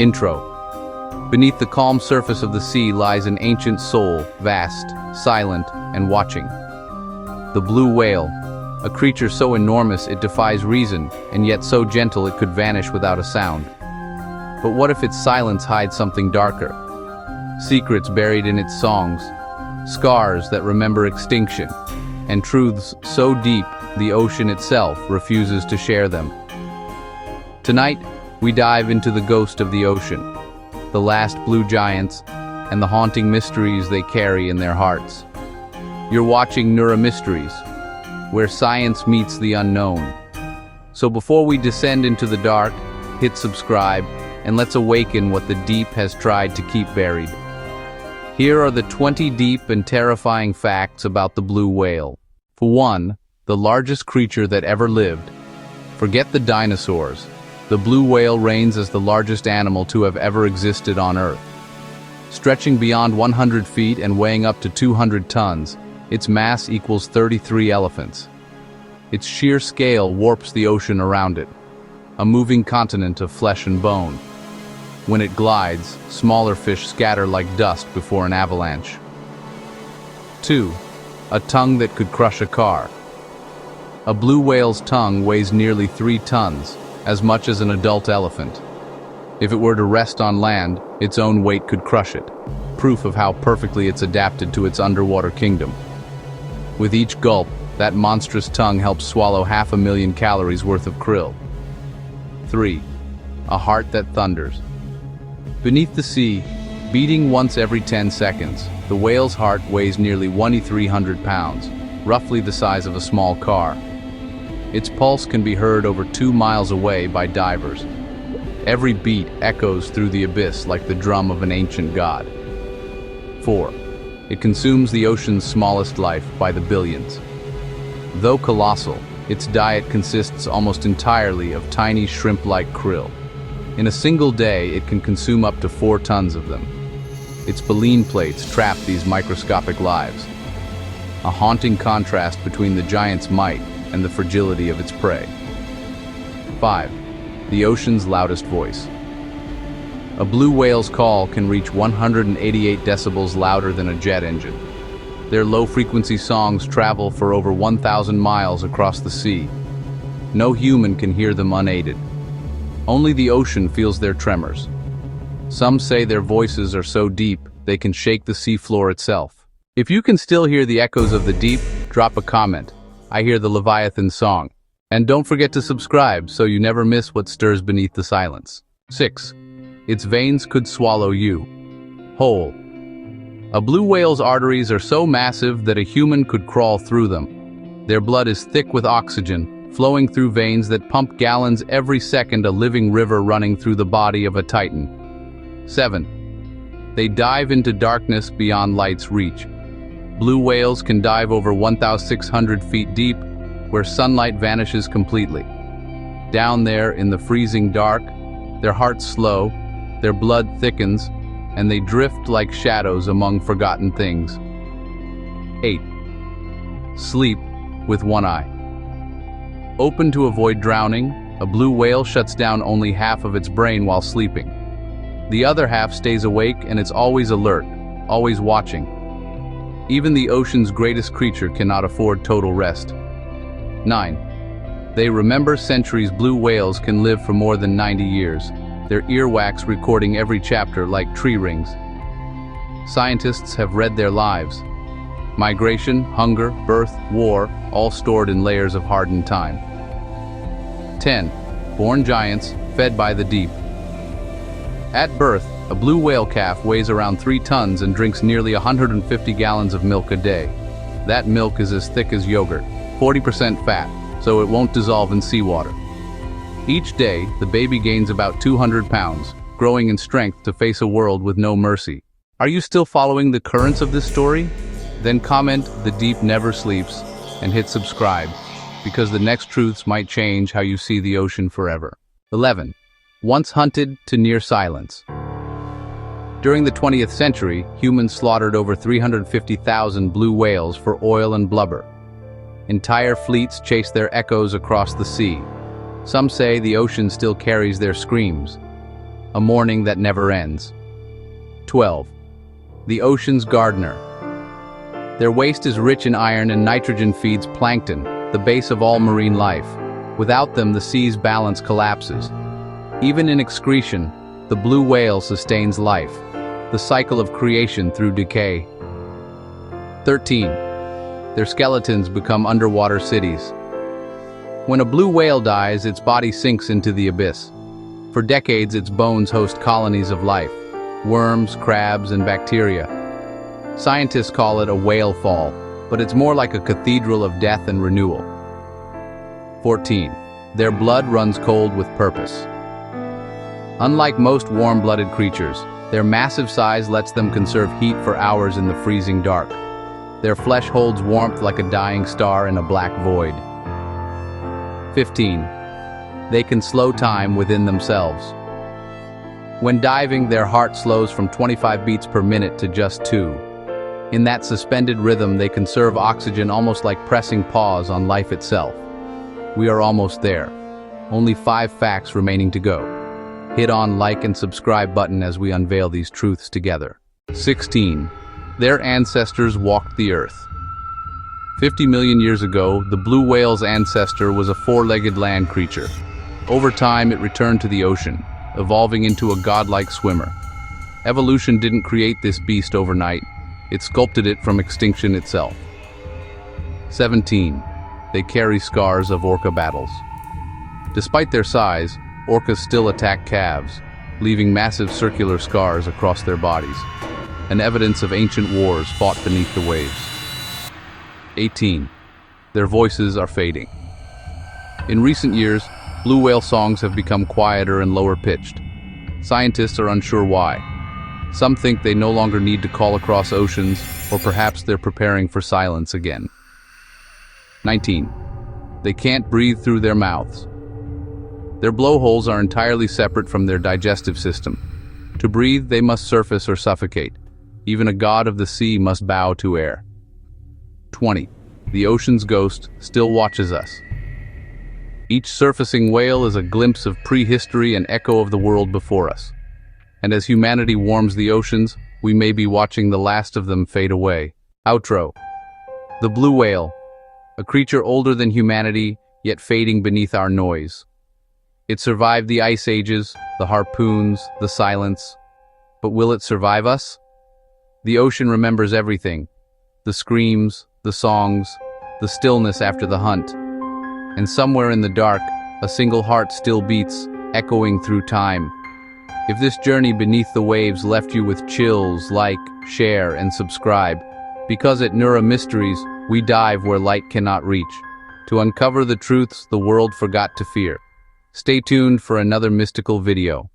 Intro. Beneath the calm surface of the sea lies an ancient soul, vast, silent, and watching. The blue whale, a creature so enormous it defies reason, and yet so gentle it could vanish without a sound. But what if its silence hides something darker? Secrets buried in its songs, scars that remember extinction, and truths so deep the ocean itself refuses to share them. Tonight, we dive into the ghost of the ocean, the last blue giants, and the haunting mysteries they carry in their hearts. You're watching Mysteries, where science meets the unknown. So before we descend into the dark, hit subscribe, and let's awaken what the deep has tried to keep buried. Here are the 20 deep and terrifying facts about the blue whale. For one, the largest creature that ever lived. Forget the dinosaurs. The blue whale reigns as the largest animal to have ever existed on Earth. Stretching beyond 100 feet and weighing up to 200 tons, its mass equals 33 elephants. Its sheer scale warps the ocean around it, a moving continent of flesh and bone. When it glides, smaller fish scatter like dust before an avalanche. 2. A tongue that could crush a car. A blue whale's tongue weighs nearly 3 tons, as much as an adult elephant. If it were to rest on land, its own weight could crush it, proof of how perfectly it's adapted to its underwater kingdom. With each gulp, that monstrous tongue helps swallow 500,000 calories worth of krill. 3. A heart that thunders. Beneath the sea, beating once every 10 seconds, the whale's heart weighs nearly 2,300 pounds, roughly the size of a small car. Its pulse can be heard over 2 miles away by divers. Every beat echoes through the abyss like the drum of an ancient god. 4. It consumes the ocean's smallest life by the billions. Though colossal, its diet consists almost entirely of tiny shrimp-like krill. In a single day, it can consume up to 4 tons of them. Its baleen plates trap these microscopic lives, a haunting contrast between the giant's might and the fragility of its prey. 5. The ocean's loudest voice. A blue whale's call can reach 188 decibels louder than a jet engine. Their low-frequency songs travel for over 1,000 miles across the sea. No human can hear them unaided. Only the ocean feels their tremors. Some say their voices are so deep they can shake the seafloor itself. If you can still hear the echoes of the deep, drop a comment. I hear the Leviathan song. And don't forget to subscribe so you never miss what stirs beneath the silence. 6. Its veins could swallow you whole. A blue whale's arteries are so massive that a human could crawl through them. Their blood is thick with oxygen, flowing through veins that pump gallons every second, a living river running through the body of a titan. 7. They dive into darkness beyond light's reach. Blue whales can dive over 1,600 feet deep, where sunlight vanishes completely. Down there in the freezing dark, their hearts slow, their blood thickens, and they drift like shadows among forgotten things. 8. Sleep with one eye. Open to avoid drowning, a blue whale shuts down only half of its brain while sleeping. The other half stays awake, and it's always alert, always watching. Even the ocean's greatest creature cannot afford total rest. 9. They remember centuries. Blue whales can live for more than 90 years, their earwax recording every chapter like tree rings. Scientists have read their lives. Migration, hunger, birth, war, all stored in layers of hardened time. 10. Born giants, fed by the deep. At birth, a blue whale calf weighs around 3 tons and drinks nearly 150 gallons of milk a day. That milk is as thick as yogurt, 40% fat, so it won't dissolve in seawater. Each day, the baby gains about 200 pounds, growing in strength to face a world with no mercy. Are you still following the currents of this story? Then comment "The deep never sleeps" and hit subscribe, because the next truths might change how you see the ocean forever. 11. Once hunted to near silence. During the 20th century, humans slaughtered over 350,000 blue whales for oil and blubber. Entire fleets chased their echoes across the sea. Some say the ocean still carries their screams. a morning that never ends. 12. The ocean's gardener. Their waste is rich in iron and nitrogen feeds plankton, the base of all marine life. Without them, the sea's balance collapses. Even in excretion, the blue whale sustains life, the cycle of creation through decay. 13. Their skeletons become underwater cities. When a blue whale dies, its body sinks into the abyss. For decades, its bones host colonies of life, worms, crabs, and bacteria. Scientists call it a whale fall, but it's more like a cathedral of death and renewal. 14. Their blood runs cold with purpose. Unlike most warm-blooded creatures, their massive size lets them conserve heat for hours in the freezing dark. Their flesh holds warmth like a dying star in a black void. 15. They can slow time within themselves. When diving, their heart slows from 25 beats per minute to just 2. In that suspended rhythm, they conserve oxygen almost like pressing pause on life itself. We are almost there. Only 5 facts remaining to go. Hit on like and subscribe button as we unveil these truths together. 16. Their ancestors walked the earth. 50 million years ago, the blue whale's ancestor was a 4-legged land creature. Over time, it returned to the ocean, evolving into a godlike swimmer. Evolution didn't create this beast overnight. It sculpted it from extinction itself. 17. They carry scars of orca battles. Despite their size, orcas still attack calves, leaving massive circular scars across their bodies, an evidence of ancient wars fought beneath the waves. 18. Their voices are fading. In recent years, blue whale songs have become quieter and lower pitched. Scientists are unsure why. Some think they no longer need to call across oceans, or perhaps they're preparing for silence again. 19. They can't breathe through their mouths. Their blowholes are entirely separate from their digestive system. To breathe, they must surface or suffocate. Even a god of the sea must bow to air. 20. The ocean's ghost still watches us. Each surfacing whale is a glimpse of prehistory and echo of the world before us. And as humanity warms the oceans, we may be watching the last of them fade away. Outro. The blue whale, a creature older than humanity, yet fading beneath our noise. It survived the ice ages, the harpoons, the silence. But will it survive us? The ocean remembers everything. The screams, the songs, the stillness after the hunt. And somewhere in the dark, a single heart still beats, echoing through time. If this journey beneath the waves left you with chills, like, share, and subscribe. Because at Neura Mysteries, we dive where light cannot reach, to uncover the truths the world forgot to fear. Stay tuned for another mystical video.